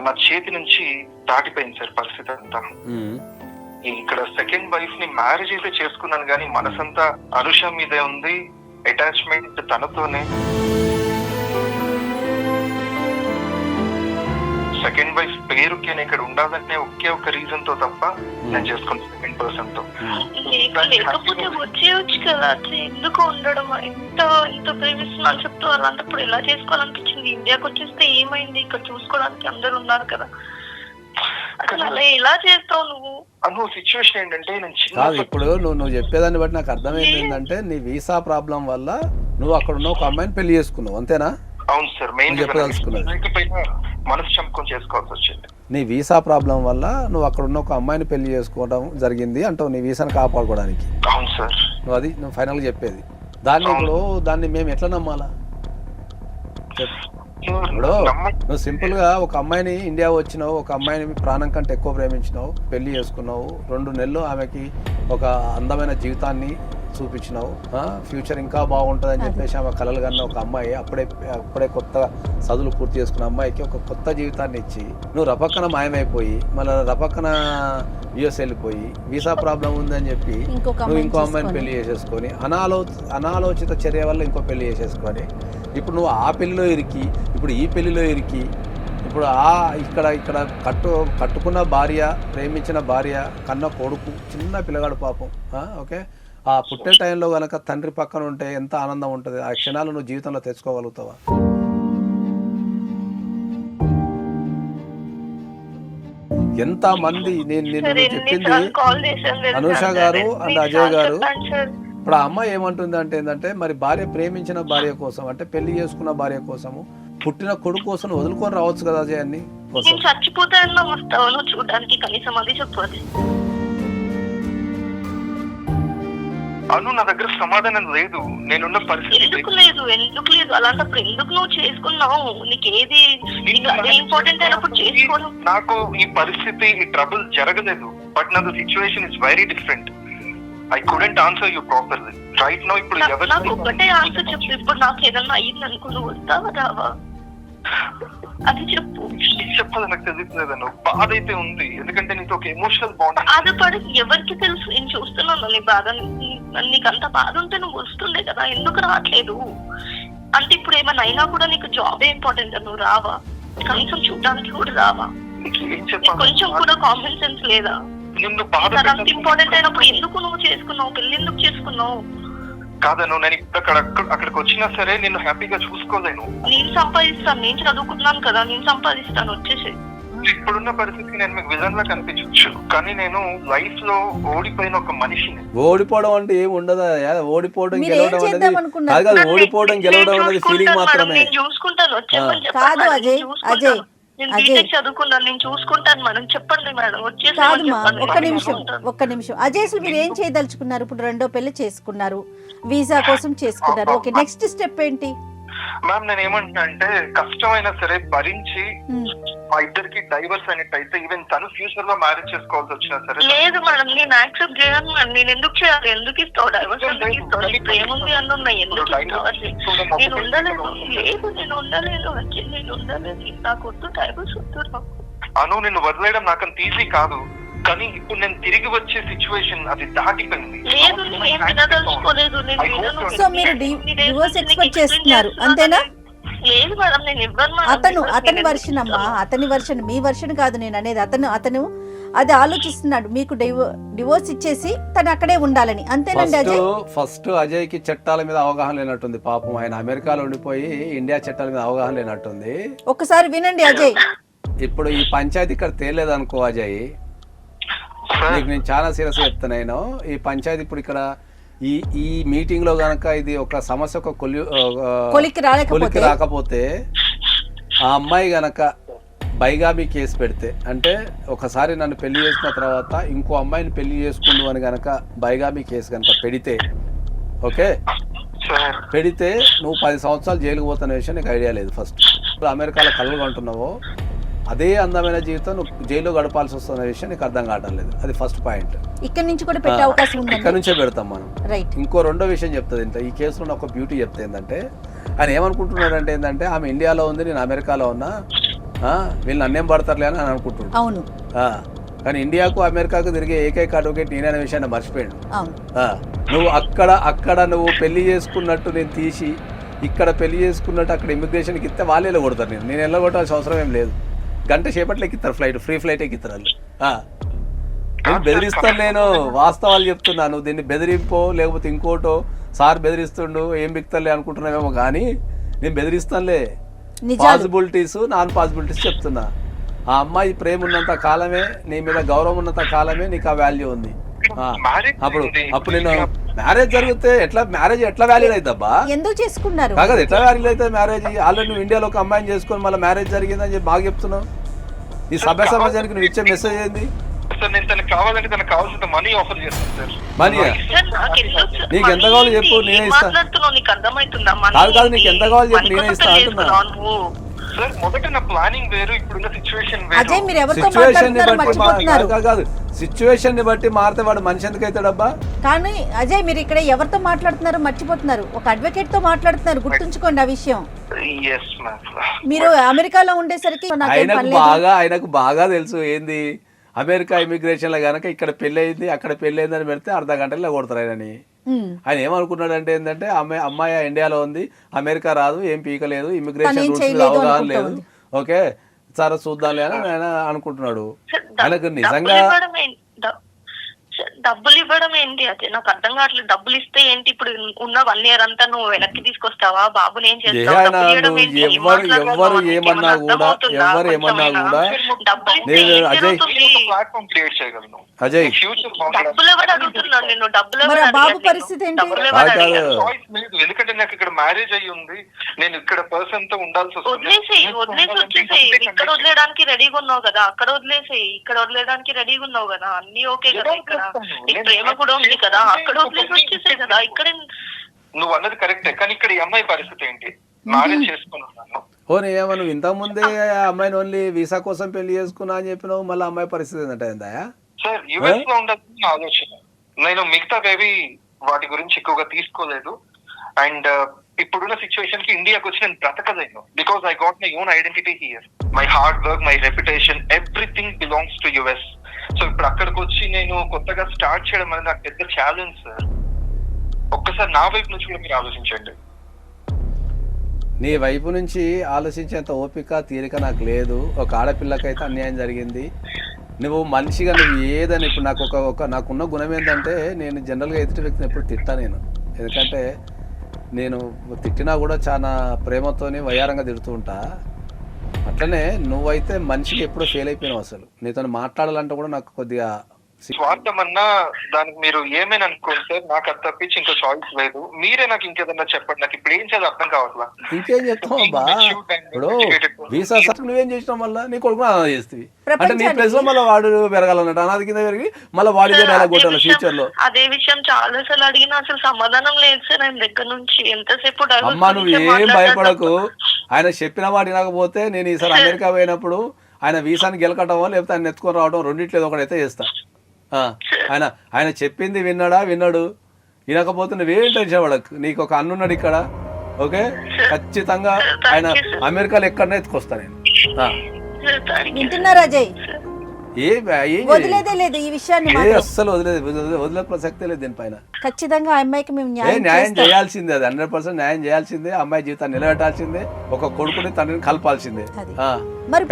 నా చేతి నుంచి దాటిపోయింది సార్ పరిస్థితి అంతా. ఇక్కడ సెకండ్ వైఫ్ ని మ్యారేజ్ అయితే చేసుకున్నాను కానీ మనసంతా అనుష మీదే ఉంది, అటాచ్మెంట్ తనతోనే. సెకండ్ వైఫ్ పేరుకి నేను ఇక్కడ ఉండాలంటే ఒకే ఒక రీజన్ తో తప్ప నేను చేసుకున్న సెకండ్ పర్సన్ తో. లేకపోతే వచ్చేయచ్చు కదా, ఎందుకు ఉండడం? ఇంత ప్రేమిస్తున్నాను చెప్తూ అలాంటప్పుడు ఎలా చేసుకోవాలనిపించింది? ఇండియాకి వచ్చేస్తే ఏమైంది? ఇక్కడ చూసుకోవడానికి అందరు ఉన్నారు కదా, అలా ఎలా చేస్తావు నువ్వు? అను సిచ్యువేషన్ ఏంటంటే, కాదు ఇప్పుడు నువ్వు చెప్పేదాన్ని బట్టి నాకు అర్థమైంది ఏంటంటే, నీ వీసా ప్రాబ్లం వల్ల నువ్వు అక్కడ ఉన్న ఒక అమ్మాయిని పెళ్లి చేసుకున్నావు, అంతేనా? అవును సార్, మెయిన్ మనసు చంపుకొని చేసుకోవాల్సి వచ్చింది. నీ వీసా ప్రాబ్లం వల్ల నువ్వు అక్కడ ఉన్న ఒక అమ్మాయిని పెళ్లి చేసుకోవడం జరిగింది అంటావు, నీ వీసాను కాపాడుకోవడానికి. అవును సార్, నువ్వు ఫైనల్ గా చెప్పేది. దాన్ని మేము ఎట్లా నమ్మాలా? ఇప్పుడు నువ్వు సింపుల్ గా ఒక అమ్మాయిని ఇండియా వచ్చినావు, ఒక అమ్మాయిని ప్రాణం కంటే ఎక్కువ ప్రేమించినావు, పెళ్లి చేసుకున్నావు, 2 నెలలు ఆమెకి ఒక అందమైన జీవితాన్ని చూపించినావు, ఫ్యూచర్ ఇంకా బాగుంటుందని చెప్పేసి ఆమె కలలు కన్నా ఒక అమ్మాయి, అప్పుడే కొత్త చదువులు పూర్తి చేసుకున్న అమ్మాయికి ఒక కొత్త జీవితాన్ని ఇచ్చి నువ్వు రపక్కన మాయమైపోయి మళ్ళీ రపక్కన యుఎస్ వెళ్ళిపోయి వీసా ప్రాబ్లం ఉందని చెప్పి నువ్వు ఇంకో అమ్మాయిని పెళ్లి చేసేసుకొని అనాలోచిత చర్య వల్ల ఇంకో పెళ్లి చేసేసుకొని ఇప్పుడు నువ్వు ఆ పెళ్లిలో ఇరికి, ఇప్పుడు ఈ పెళ్లిలో ఇరికి, ఇప్పుడు ఇక్కడ కట్టుకున్న భార్య, ప్రేమించిన భార్య, కన్న కొడుకు, చిన్న పిల్లగాడు పాపం. ఓకే, ఆ పుట్టే టైంలో కనుక తండ్రి పక్కన ఉంటే ఎంత ఆనందం ఉంటుంది. ఆ క్షణాలు నువ్వు జీవితంలో తెచ్చుకోగలుగుతావా? ఎంత మంది నేను చెప్పింది అనూష గారు అండ్ అజయ్ గారు. ఇప్పుడు ఆ అమ్మాయి ఏమంటుంది అంటే ఏంటంటే, మరి భార్య ప్రేమించిన భార్య కోసం, అంటే పెళ్లి చేసుకున్న భార్య కోసము, పుట్టిన కొడుకు కోసం వదులుకొని రావచ్చు కదా అజయ్ అన్ని కోసం. చచ్చిపోతాను వస్తావు చూడడానికి, కనీసం అది చెప్పాలి. అను నా దగ్గర సమాధానం లేదు, నేనున్న పరిస్థితి ఎందుకు లేదు? అలాంటప్పుడు ఎందుకు నువ్వు చేసుకున్నావు? నీకు ఏది ఇంపార్టెంట్ అయినప్పుడు చేసుకోవడం. నాకు ఈ పరిస్థితి, ఈ ట్రబుల్ జరగలేదు, బట్ నాకు situation is very different. I couldn't answer you properly. Right now, ఇప్పుడు నాకు ఒకటే ఆన్సర్ చెప్పు. ఇప్పుడు నాకు ఏదన్నా అయ్యింది అనుకో, నువ్వు వస్తావా రావా? అది చెప్పు. చెప్పాలి, నాకు తెలియట్లేదను. బాధ అయితే ఉంది, ఎందుకంటే నీకు ఒక ఎమోషనల్ బాండ్. బాధపడి ఎవరికి తెలుసు? నేను చూస్తున్నాను నీ బాధ. నీకు అంత బాధ ఉంటే నువ్వు వస్తుండే కదా, ఎందుకు రావట్లేదు? అంటే ఇప్పుడు ఏమైనా అయినా కూడా నీకు జాబే ఇంపార్టెంట్, నువ్వు రావా? కనీసం చూడడానికి కూడా రావా? కొంచెం కూడా కామన్ సెన్స్ లేదా? అంత ఇంపార్టెంట్ అయినప్పుడు ఎందుకు నువ్వు చేసుకున్నావు? పెళ్లి ఎందుకు చేసుకున్నావు? కాదను, నేను ఇప్పుడు అక్కడికి వచ్చినా సరే నేను హ్యాపీగా చూసుకోలేను. నేను సంపాదిస్తాను, నేను చదువుకున్నాను కదా, నేను సంపాదిస్తాను, వచ్చేసి. ఇప్పుడున్న పరిస్థితికి నేను మీకు విజన్ లా కనిపించవచ్చు, కానీ నేను లైఫ్ లో ఓడిపోయిన ఒక మనిషిని. ఓడిపోవడం అంటే ఏమి ఉండదా? ఓడిపోవడం మీరు ఏం గెలవడం చేద్దాం అనేది అనుకున్నారు? కాదు, ఓడిపోవడం గెలవడం అనేది ఫీలింగ్ మాత్రమే. నేను చూసుకుంటాను, వచ్చేమని కాదు చెప్పండి. అజయ్, నేను చూసుకుంటాను. అజయ్, నేను అజయ్. బీటెక్ చదువుకున్నాను, నేను చూసుకుంటాను మేడం. చెప్పండి మేడం, వచ్చేసి కాదుమా, ఒక్క నిమిషం అజయ్, అసలు మీరు ఏం చేయదలుచుకున్నారు? ఇప్పుడు రెండో పెళ్లి చేసుకున్నారు, వీసా కోసం చేసుకున్నారు, ఓకే, నెక్స్ట్ స్టెప్ ఏంటి? మ్యామ్ నేను ఏమంటున్నా అంటే, కష్టమైనా సరే భరించి మా ఇద్దరికి డైవర్స్ అనేటైతే ఈవెన్ తను ఫ్యూచర్ లో మ్యారేజ్ చేసుకోవాల్సి వచ్చినా సరే. లేదు మేడం, నేను యాక్సెప్ట్ చేయను మేడం. నేను ఎందుకు చేయాలి? ఎందుకు ఇస్తావు డైవర్స్? ఎందుకు ఇస్తావు? నీకు ప్రేమ ఉంది అన్నున్నాయి, ఎందుకు ఇస్తావు? నేను ఉండలేదు. లేదు, నేను ఉండలేదు, నేను ఉండలేదు. నాకు వద్దు డైవర్స్, వద్దు. అను, నిన్ను వదిలేయడం నాకు అంత ఈజీ కాదు, కానీ ఇప్పుడు నేను తిరిగి వచ్చే సిచ్యువేషన్ అది దాటిపోయింది. లేదు, నేను వినదలుచుకోలేదు. సో మీరు డివోర్స్ ఎక్స్పెక్ట్ చేస్తున్నారు అంతేనా? లేదు మేడం, నేను ఇవ్వను మేడం. అతని వర్షన్ అమ్మా, అతని వర్షన్, మీ వర్షన్ కాదు నేను అనేది. అతను అది ఆలోచిస్తున్నాడు, మీకు డివోర్స్ ఇచ్చేసి తను అక్కడే ఉండాలని, అంతేనండి అజయ్? ఫస్ట్ అజయ్ కి చట్టాల మీద అవగాహన లేనట్టుంది పాపం. ఆయన అమెరికాలో ఉండిపోయి ఇండియా చట్టాల మీద అవగాహన లేనట్టుంది. ఒకసారి వినండి అజయ్. ఇప్పుడు ఈ పంచాయతీ ఇక్కడ తేలేదనుకో అజయ్, నీకు నేను చాలా సీరియస్ చెప్తున్నాను. ఈ పంచాయతీ ఇప్పుడు ఇక్కడ ఈ మీటింగ్ లో గనక ఇది ఒక సమస్య ఒక కొలికి రాకపోతే, ఆ అమ్మాయి గనక బైగామి కేసు పెడితే, అంటే ఒకసారి నన్ను పెళ్లి చేసుకున్న తర్వాత ఇంకో అమ్మాయిని పెళ్లి చేసుకుండు అని గనక బైగామి కేసు గనక పెడితే, ఓకే, పెడితే నువ్వు 10 సంవత్సరాలు జైలుకు పోతున్న విషయం నీకు ఐడియా లేదు. ఫస్ట్ అమెరికాలో కలలుగా ఉంటున్నావో అదే అందమైన జీవితం నువ్వు జైల్లో గడపాల్సి వస్తున్న విషయం నీకు అర్థం కావడం లేదు. అది ఫస్ట్ పాయింట్. ఇక్కడ నుంచి కూడా పెట్టే అవకాశం ఉంది, ఇక్కడ నుంచే పెడతాం మనం. రైట్. ఇంకో రెండో విషయం చెప్తుంది ఇంత, ఈ కేసులో ఒక బ్యూటీ చెప్తే ఏంటంటే, ఆయన ఏమనుకుంటున్నాడు అంటే ఏంటంటే, ఆమె ఇండియాలో ఉంది, నేను అమెరికాలో ఉన్నా, వీళ్ళు అన్నేం పడతారులే అని అనుకుంటున్నాడు. అవును. కానీ ఇండియాకు అమెరికాకు తిరిగే ఏకైక అడ్వకేట్ నేనే విషయాన్ని మర్చిపోయాడు. నువ్వు అక్కడ నువ్వు పెళ్లి చేసుకున్నట్టు నేను తీసి ఇక్కడ పెళ్లి చేసుకున్నట్టు అక్కడ ఇమిగ్రేషన్కి ఇస్తే వాళ్ళే వెళ్ళగొడతారు. నేను వెళ్ళగొట్టాల్సిన అవసరం ఏం లేదు. గంట సేపట్లో ఎక్కిస్తారు ఫ్లైట్, ఫ్రీ ఫ్లైట్ ఎక్కిస్తారు వాళ్ళు. నేను బెదిరిస్తాను, నేను వాస్తవాలు చెప్తున్నాను. దీన్ని బెదిరింపో లేకపోతే ఇంకోటో, సార్ బెదిరిస్తుండు ఏం బిక్తలే అనుకుంటున్నావేమో, కానీ నేను బెదిరిస్తానులే. పాసిబిలిటీస్ నాన్ పాసిబిలిటీస్ చెప్తున్నా. ఆ అమ్మాయి ప్రేమ ఉన్నంత కాలమే, నీ మీద గౌరవం ఉన్నంత కాలమే నీకు ఆ వాల్యూ ఉంది. అప్పుడు నేను మ్యారేజ్ జరిగితే మ్యారేజ్ ఎట్లా వాల్యూ అవుతుందబ్బా? ఎందుకు చేసుకున్నారు? కాదు, ఎట్లా వాల్యూ అవుతుంది మ్యారేజ్? ఆల్రెడీ నువ్వు ఇండియాలో ఒక అమ్మాయిని చేసుకొని మళ్ళీ మ్యారేజ్ జరిగిందని చెప్పి బాగా చెప్తున్నావు. ఈ సభ్య సమాజానికి నువ్వు ఇచ్చే మెసేజ్ ఏంది? మనీ ఆఫర్ చేస్తాను సార్. మనీ నీకు ఎంత కావాలో చెప్పు, నేనే ఇస్తాను. కాదు, నీకు ఎంత కావాలో చెప్పు, నేనే ఇస్తాను అంటున్నా. సార్ మొదట నా ప్లానింగ్ వేరు, ఇప్పుడున్న సిచ్యువేషన్ అజయ్, మీరు ఎవరితో సిచ్యువేషన్ మాట్లాడుతున్నారు? కాదు, సిచ్యువేషన్ ని బట్టి మారితే వాడు మనిషి ఎందుకు అవుతాడబ్బా? కానీ అజయ్, మీరు ఇక్కడ ఎవరితో మాట్లాడుతున్నారు మర్చిపోతున్నారు. ఒక అడ్వకేట్ తో మాట్లాడుతున్నారు, గుర్తుంచుకోండి ఆ విషయం. మీరు అమెరికాలో ఉండేసరికి ఆయనకు బాగా తెలుసు ఏంది అమెరికా ఇమిగ్రేషన్ లో గనక ఇక్కడ పెళ్లి అయింది అక్కడ పెళ్లి అయిందని పెడితే అర్ధ గంటలో కొడతారు ఆయనని. ఆయన ఏమనుకున్నాడు అంటే ఏంటంటే, అమ్మాయి ఇండియాలో ఉంది, అమెరికా రాదు, ఏం పీకలేదు, ఇమిగ్రేషన్ రూల్స్ మీద అవగాహన లేదు, ఓకే సరే చూద్దాంలే అని ఆయన అనుకుంటున్నాడు. ఆయనకు నిజంగా డబ్బులు ఇవ్వడం ఏంటి? అదే నాకు అర్థం కావట్లేదు. డబ్బులు ఇస్తే ఏంటి? ఇప్పుడు ఉన్న 1 year అంతా నువ్వు వెనక్కి తీసుకొస్తావా? బాబుని ఏం చేస్తావు? ఎవరు ఏమన్నా కూడా అజయ్ డబ్బులు ఎవరు అడుగుతున్నాను? నేను డబ్బులు బాబు పరిస్థితి ఏంటి? ఎందుకంటే నాకు ఇక్కడ మ్యారేజ్ అయ్యి ఉంది, నేను ఇక్కడ పర్సన్ తో ఉండాల్సి వస్తుంది. వదిలేసి వచ్చేసేయి. ఇక్కడ వదిలేయడానికి రెడీగా ఉన్నావు కదా, అక్కడ వదిలేసేయి. ఇక్కడ వదిలేయడానికి రెడీగా ఉన్నావు కదా, అన్ని ఓకే కదా, ఇక్కడ నీకు ప్రేమ కూడా ఉంది కదా, అక్కడ వదిలేసి వచ్చేసాయి కదా. ఇక్కడ నువ్వు అన్నది కరెక్టే, కానీ ఇక్కడ ఈ అమ్మాయి పరిస్థితి ఏంటి? మ్యారేజ్ చేసుకున్నాను. నువ్వు ఇంతకు ముందే అమ్మాయిని ఓన్లీ వీసా కోసం పెళ్లి చేసుకున్నా అని చెప్పినావు, మళ్ళీ అమ్మాయి పరిస్థితి ఏంటంటే సార్ యుఎస్ లో ఉండాల్సిన ఆలోచన. నేను మిగతావేవి వాటి గురించి ఎక్కువగా తీసుకోలేదు. అండ్ ఇప్పుడున్న సిచ్యువేషన్ కి ఇండియాకి వచ్చి నేను బ్రతకలేను, because I got my own identity here. My hard work, my reputation, everything belongs to US. So ఇప్పుడు అక్కడికి వచ్చి నేను కొత్తగా స్టార్ట్ చేయడం అనేది నాకు పెద్ద ఛాలెంజ్ సార్. ఒక్కసారి నా వైపు నుంచి కూడా మీరు ఆలోచించండి. నీ వైపు నుంచి ఆలోచించేంత ఓపిక తీరిక నాకు లేదు. ఒక ఆడపిల్లకైతే అన్యాయం జరిగింది. నువ్వు మనిషిగా నువ్వు ఏదని ఇప్పుడు నాకున్న గుణం ఏంటంటే, నేను జనరల్గా ఎదుటి వ్యక్తిని ఎప్పుడు తిట్టా. నేను ఎందుకంటే నేను తిట్టినా కూడా చాలా ప్రేమతోని వయ్యారంగా తిడుతూ ఉంటా. అట్లనే నువ్వైతే మనిషికి ఎప్పుడూ ఫెయిల్ అయిపోయినావు. అసలు నీతో మాట్లాడాలంటే కూడా నాకు కొద్దిగా స్వార్థం అన్నా దానికి మీరు ఏమైనా అనుకోండి సార్, నాకు అది తప్పించి ఇంకో చాయిస్ లేదు. మీరే నాకు ఇంకేదన్నా చెప్పండి, నాకు ఇప్పుడు ఏం చేయాలి అర్థం కావట్లా. ఇంకేం చెప్తావు అబ్బా? ఇప్పుడు వీసా సార్ నువ్వేం చేసినావు, మళ్ళీ నీ కొడుకు అనాథ చేస్తుంది అంటే నీ ప్లేస్ లో మళ్ళీ వాడు పెరగాలన్నట్టు అనాథ కింద పెరిగి మళ్ళీ వాడి డైలాగ్ కొట్టాలి ఫ్యూచర్ లో. అదే విషయం చాలా సార్లు అడిగినా అసలు సమాధానం లేదు సార్ ఆయన దగ్గర నుంచి. ఎంతసేపు అమ్మా నువ్వు ఏం భయపడకు, ఆయన చెప్పిన మాట వినకపోతే నేను ఈసారి అమెరికా పోయినప్పుడు ఆయన వీసాని గెలకటమో లేకపోతే ఆయన ఎత్తుకొని రావడం రెండిట్లేదు ఒకటైతే చేస్తా. ఆయన చెప్పింది విన్నాడు, వినకపోతే నువ్వేం టెన్షన్ పడకు. నీకు ఒక అన్నున్నాడు ఇక్కడ, ఓకే? ఖచ్చితంగా ఆయన అమెరికాలో ఎక్కడనే ఎత్తుకొస్తా నేను. వింటున్నారా అజయ్? వదిలేదే లేదు ఈ విషయాన్ని, అస్సలు వదిలే ప్రసక్తే లేదు దీనిపైన. ఖచ్చితంగా ఆ అమ్మాయికి మేము న్యాయం చేయాల్సిందే, అది 100% న్యాయం చేయాల్సిందే. అమ్మాయి జీవితాన్ని నిలబెట్టాల్సిందే, ఒక కొడుకుని తండ్రిని కలపాల్సిందే. మరి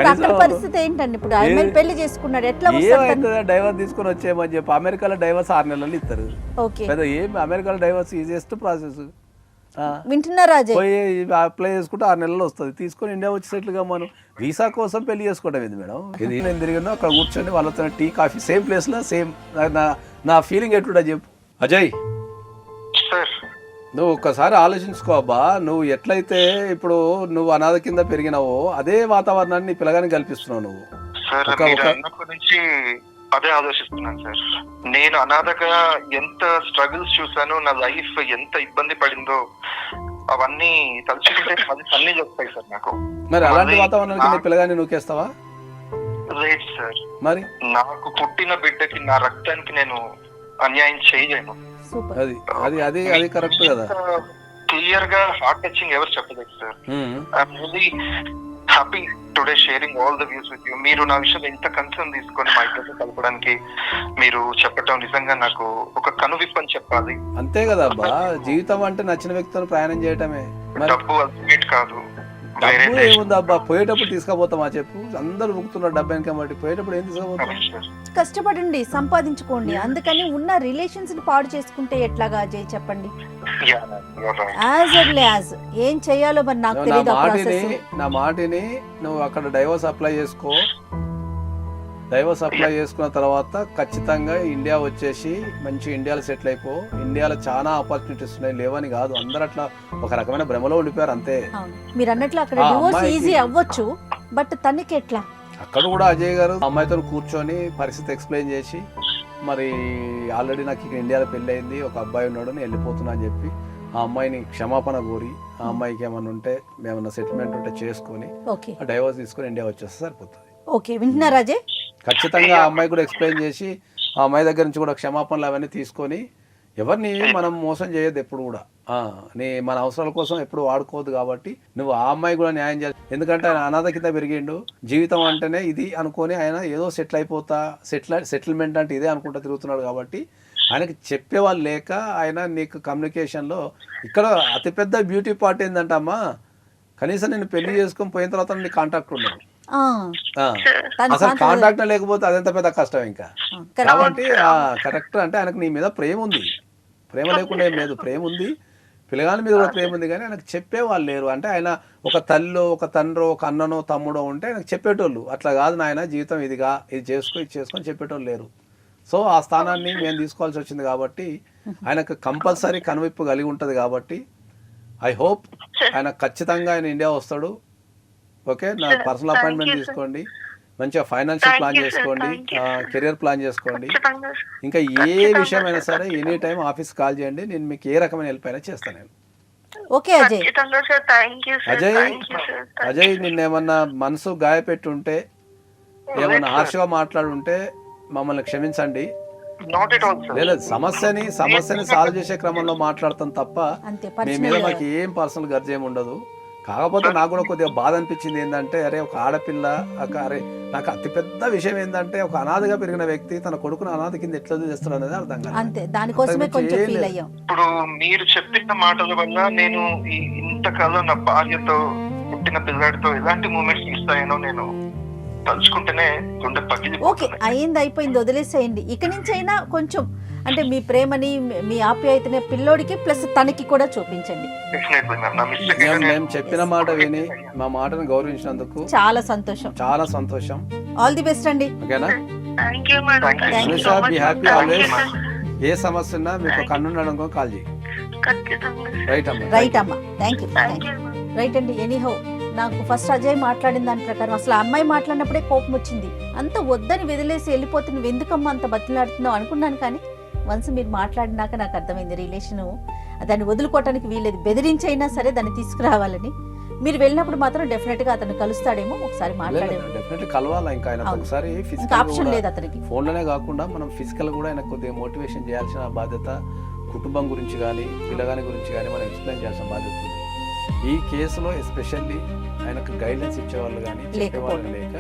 పరిస్థితి ఏంటండి? ఇప్పుడు ఆ అమ్మాయిని పెళ్లి చేసుకున్నాడు, ఎట్లా ఏమైతుందా? డైవర్స్ తీసుకుని వచ్చేయమని చెప్పి అమెరికాలో డైవర్స్ 6 నెలలు ఇస్తారు. పెద్ద ఏం అమెరికాలో డైవర్స్ ఈజియెస్ట్ ప్రాసెస్. వింటున్నారా అజయ్? పోయి అప్లై చేసుకుంటే 6 నెలలు వస్తుంది, తీసుకొని ఇండియా వచ్చి సెటిల్ గా మనం వీసా కోసం పెళ్లి చేసుకోవడం ఇది మేడం. ఇది నేను తిరిగినా అక్కడ కూర్చొని వాళ్ళతో టీ కాఫీ సేమ్ ప్లేస్ లో సేమ్. నా ఫీలింగ్ ఎట్లుంటా చెప్పు అజయ్. నువ్వు ఒక్కసారి ఆలోచించుకో అబ్బా. నువ్వు ఎట్లయితే ఇప్పుడు నువ్వు అనాథ కింద పెరిగినావో అదే వాతావరణాన్ని నీ పిల్లగానికి కల్పిస్తున్నావు నువ్వు. నుంచి అదే ఆలోచిస్తున్నాను సార్. నేను అనాథగా ఎంత స్ట్రగుల్స్ చూసాను, నా లైఫ్ ఎంత ఇబ్బంది పడిందో అవన్నీ తలుచుకుంటే అన్ని చెప్తాయి సార్ నాకు. మరి అలాంటి వాతావరణానికి పిల్లగాని నూకేస్తావా? లేదు సార్, మరి నాకు పుట్టిన బిడ్డకి నా రక్తానికి నేను అన్యాయం చేయలేను. అది అది అది అది కరెక్ట్ కదా. క్లియర్ గా హార్ట్ టచింగ్ ఎవరు చెప్పలేదు sir. I'm really happy today sharing all the views with you. మీరు నా విషయంలో ఇంత కన్సర్న్ తీసుకొని మా ఇద్దరు కలపడానికి మీరు చెప్పటం నిజంగా నాకు ఒక కనువిప్పని చెప్పాలి. అంతే కదా అబ్బా, జీవితం అంటే నచ్చిన వ్యక్తితో ప్రయాణం చేయటమే. డబ్బు అల్టిమేట్ కాదు. డబ్బు ఏముంది అబ్బా, పోయేటప్పుడు తీసుకుపోతామా చెప్పు? అందరూ ముక్కుతున్నారు డబ్బు వెనక బట్టి, పోయేటప్పుడు ఏం తీసుకుపోతాం? కష్టపడండి, సంపాదించుకోండి. అందుకని ఉన్న రిలేషన్స్ ని పాడు చేసుకుంటే ఎట్లాగా అజయ్ చెప్పండి? ఏం చేయాలో మరి నాకు తెలియదు. నా మాటిని నువ్వు అక్కడ డైవర్స్ అప్లై చేసుకో. డైవర్స్ అప్లై చేసుకున్న తర్వాత ఖచ్చితంగా ఇండియా వచ్చేసి మంచి ఇండియాలో సెటిల్ అయిపో. ఇండియాలో చాలా ఆపర్చునిటీస్ ఉన్నాయి, లేవని కాదు. అందరు అట్లా ఒక రకమైన భ్రమలో ఉండిపోయారు అంతే. మీరు అన్నట్లు అక్కడ డివోర్స్ ఈజీ అవ్వచ్చు, బట్ తనకి ఎట్లా? అక్కడ కూడా అజయ్ గారు అమ్మాయితో కూర్చొని పరిస్థితి ఎక్స్ప్లెయిన్ చేసి, మరి ఆల్రెడీ నాకు ఇక్కడ ఇండియాలో పెళ్లి అయింది, ఒక అబ్బాయి ఉన్నాడు, నేను వెళ్ళిపోతున్నా అని చెప్పి ఆ అమ్మాయిని క్షమాపణ కోరి, ఆ అమ్మాయికి ఏమన్నా ఉంటే ఏమన్నా సెటిల్మెంట్ ఉంటే చేసుకొని డైవర్స్ తీసుకొని ఇండియా వచ్చేస్తే సరిపోతుంది. ఓకే, వింటున్నారా అజయ్? ఖచ్చితంగా ఆ అమ్మాయి కూడా ఎక్స్ప్లెయిన్ చేసి ఆ అమ్మాయి దగ్గర నుంచి కూడా క్షమాపణలు అవన్నీ తీసుకొని, ఎవరిని మనం మోసం చేయొద్దు ఎప్పుడు కూడా. మన అవసరాల కోసం ఎప్పుడు వాడుకోవద్దు. కాబట్టి నువ్వు ఆ అమ్మాయి కూడా న్యాయం చేయాలి. ఎందుకంటే ఆయన అనాథ కింద పెరిగిండు, జీవితం అంటేనే ఇది అనుకొని ఆయన ఏదో సెటిల్ అయిపోతా, సెటిల్మెంట్ అంటే ఇదే అనుకుంటా తిరుగుతున్నాడు. కాబట్టి ఆయనకి చెప్పేవాళ్ళు లేక ఆయన నీకు కమ్యూనికేషన్లో ఇక్కడ అతిపెద్ద బ్యూటీ పార్ట్ ఏంటంటే అమ్మా, కనీసం నేను పెళ్లి చేసుకొని పోయిన తర్వాత నీ కాంటాక్ట్ ఉండదు. అసలు కాంటాక్ట్ లేకపోతే అదెంత పెద్ద కష్టం ఇంకా. కాబట్టి కరెక్ట్ అంటే ఆయనకు నీ మీద ప్రేమ ఉంది, ప్రేమ లేకుండా ఏం లేదు, ప్రేమ ఉంది, పిల్లగాని మీద కూడా ప్రేమ ఉంది. కానీ ఆయనకు చెప్పేవాళ్ళు లేరు. అంటే ఆయన ఒక తల్లి, ఒక తండ్రి, ఒక అన్ననో తమ్ముడో ఉంటే ఆయనకు చెప్పేటోళ్ళు. అట్లా కాదు నాయన జీవితం ఇదిగా, ఇది చేసుకొని చెప్పేటోళ్ళు లేరు. సో ఆ స్థానాన్ని మేము తీసుకోవాల్సి వచ్చింది. కాబట్టి ఆయనకు కంపల్సరీ కనువిప్పు కలిగి ఉంటుంది. కాబట్టి ఐ హోప్ ఆయన ఖచ్చితంగా ఆయన ఇండియా వస్తాడు. ఓకే, నా పర్సనల్ అపాయింట్మెంట్ తీసుకోండి, మంచిగా ఫైనాన్షియల్ ప్లాన్ చేసుకోండి, కెరియర్ ప్లాన్ చేసుకోండి. ఇంకా ఏ విషయమైనా సరే ఎనీ టైం ఆఫీస్ కాల్ చేయండి, నేను మీకు ఏ రకమైన హెల్ప్ అయినా చేస్తాను నేను. ఓకే అజయ్. అజయ్ నిన్నేమన్నా మనసు గాయపెట్టి ఉంటే, ఏమన్నా హార్ష్గా మాట్లాడుంటే మమ్మల్ని క్షమించండి. లేదు, సమస్యని సాల్వ్ చేసే క్రమంలో మాట్లాడతాం తప్ప మీ మీద మాకు ఏం పర్సనల్ గర్జ ఏమి ఉండదు. కాకపోతే నాకు కూడా కొద్దిగా బాధ అనిపించింది ఏంటంటే, అరే ఒక ఆడపిల్ల, అరే నాకు అతిపెద్ద విషయం ఏంటంటే ఒక అనాథగా పెరిగిన వ్యక్తి తన కొడుకును అనాథ కింద ఎట్లా చేస్తాడు అనేది అర్థం కాదు. అంతే, దానికోసమే కొంచెం ఫీల్ అయ్యాం. ఇప్పుడు మీరు చెప్పిన మాటల వల్ల నేను ఇంతకాలం నా భార్యతో, పుట్టిన పిల్లాడితో ఎలాంటి మూమెంట్స్ ఇస్తాయనో నేను తలుచుకుంటేనే గుండె పగిలి. ఓకే, అయింది అయిపోయింది, వదిలేసేయండి. ఇక నుంచి అయినా కొంచెం అంటే మీ ప్రేమని మీ ఆప్యాయతని పిల్లోడికి ప్లస్ తనకి కూడా చూపించండి. Definitely ma'am. నా మిస్టేక్ మేము చెప్పిన మాట విని మా మాటను గౌరవించినందుకు చాలా సంతోషం. చాలా సంతోషం. ఆల్ ది బెస్ట్ అండి. ఓకేనా? Thank you madam. Thank you. Anusha, be happy always. ఏ సమస్య ఉన్నా మీకు కన్నుండడం కాల్ చేయి. ఖచ్చితంగా. రైట్ అమ్మా. రైట్ అమ్మా, thank you. Thank you. Right అండి. ఎనీహౌ నాకు ఫస్ట్ అజయ్ మాట్లాడిన దాని ప్రకారం అసలు ఆ అమ్మాయి మాట్లాడినప్పుడే కోపం వచ్చింది. అంత వద్దని వదిలేసి వెళ్ళిపోతే నువ్వు ఎందుకమ్మా అంత బతిలాడుతున్నావు అనుకున్నాను. కానీ వన్స్ మీరు మాట్లాడినాక నాకు అర్థమైంది రిలేషను దాన్ని వదులుకోవటానికి వీలేదు. బెదిరించైనా సరే దాన్ని తీసుకురావాలని. మీరు వెళ్ళినప్పుడు మాత్రం డెఫినెట్ గా అతను కలుస్తాడేమో, ఒకసారి మాట్లాడేమో. డెఫినెట్లీ కలవాలా. ఇంకా ఆయన ఒకసారి ఇంకా ఫిజికల్ ఆప్షన్ లేదు అతనికి. ఫోన్లోనే కాకుండా మనం ఫిజికల్ కూడా ఆయన కొద్దిగా మోటివేషన్ చేయాల్సిన బాధ్యత, కుటుంబం గురించి కానీ పిల్లగాని గురించి కానీ మనం ఎక్స్ప్లెయిన్ చేయాల్సిన బాధ్యత ఉంది. ఈ కేసులో ఎస్పెషల్లీ ఆయనకు గైడెన్స్ ఇచ్చేవాళ్ళు కానీ చెప్పేవాళ్ళు లేక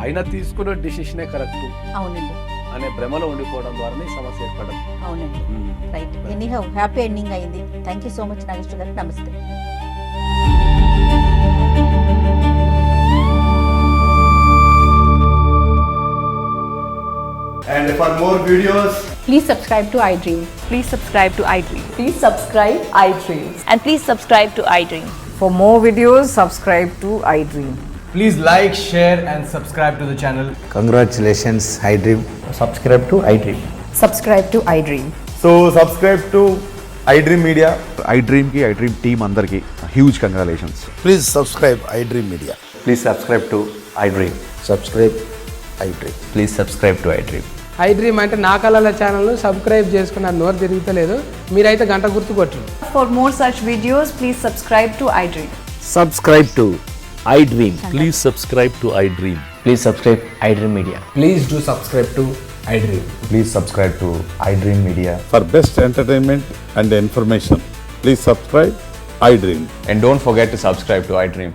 ఆయన తీసుకున్న డిసిషనే కరెక్ట్ అవునండి అనే భ్రమలో ఉండిపోవడం ద్వారానే ఈ సమస్య ఏర్పడదు. అవునండి. రైట్. ఎనీహౌ హ్యాపీ ఎండింగ్ అయింది. Thank you so much Nageswara గారు. నమస్తే. And for more videos, Please subscribe to iDream. Please subscribe to iDream. Please subscribe iDream. And please subscribe to iDream. For more videos, subscribe to iDream. please like, share, and subscribe to the channel. Congratulations, iDream. Subscribe to iDream. Subscribe to iDream. So, subscribe to iDream Media. iDream team andarki huge congratulations. Please subscribe iDream Media. Please subscribe to iDream. Subscribe iDream. Please subscribe to iDream. iDream అంటే నా కళల ఛానల్ను సబ్స్క్రైబ్ చేసుకున్న నోరు తిరుగుతలేదు. మీరైతే గంట గుర్తు కొట్టండి. For more such videos, please subscribe to iDream. Subscribe to iDream. Please subscribe to iDream. Please subscribe iDream Media. Please do subscribe to iDream. Please subscribe to iDream Media. For best entertainment and information, please subscribe iDream. And don't forget to subscribe to iDream.